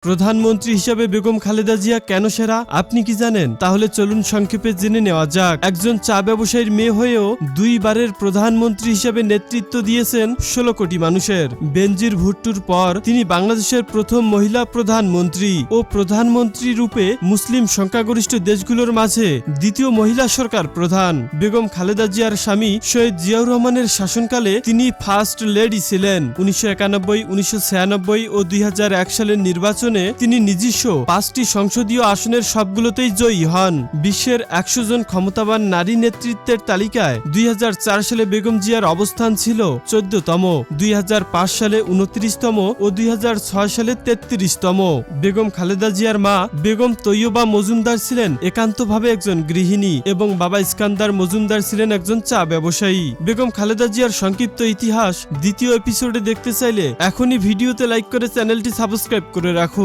প্রধানমন্ত্রী হিসেবে বেগম খালেদা জিয়া কেন সেরা আপনি কি জানেন? তাহলে চলুন সংক্ষেপে জেনে নেওয়া যাক। একজন চা ব্যবসায়ীর মেয়ে হয়েও দুইবারের প্রধানমন্ত্রী হিসেবে নেতৃত্ব দিয়েছেন ১৬ কোটি মানুষের। বেনজির ভুট্টোর পর তিনি বাংলাদেশের প্রথম মহিলা প্রধানমন্ত্রী ও প্রধানমন্ত্রী রূপে মুসলিম সংখ্যাগরিষ্ঠ দেশগুলোর মাঝে দ্বিতীয় মহিলা সরকার প্রধান। বেগম খালেদা জিয়ার স্বামী শহীদ জিয়াউর রহমানের শাসনকালে তিনি ফার্স্ট লেডি ছিলেন। ১৯৯১, ১৯৯৬ ও ২০০১ সালের নির্বাচনে তিনি নিজস্ব ৫টি সংসদীয় আসনের সবগুলোতেই জয়ী হন। বিশ্বের ১০০ জন ক্ষমতাবান নারী নেতৃত্বের তালিকায় ২০০৪ সালে বেগম জিয়ার অবস্থান ছিল ১৪তম, ২০০৫ সালে ২৯তম ও ২০০৬ সালে ৩৩তম। বেগম খালেদা জিয়ার মা বেগম তৈয়বা মজুমদার ছিলেন একান্তভাবে একজন গৃহিণী এবং বাবা ইস্কান্দার মজুমদার ছিলেন একজন চা ব্যবসায়ী। বেগম খালেদা জিয়ার সংক্ষিপ্ত ইতিহাস দ্বিতীয় এপিসোডে দেখতে চাইলে এখনই ভিডিওতে লাইক করে চ্যানেলটি সাবস্ক্রাইব করে রাখুন।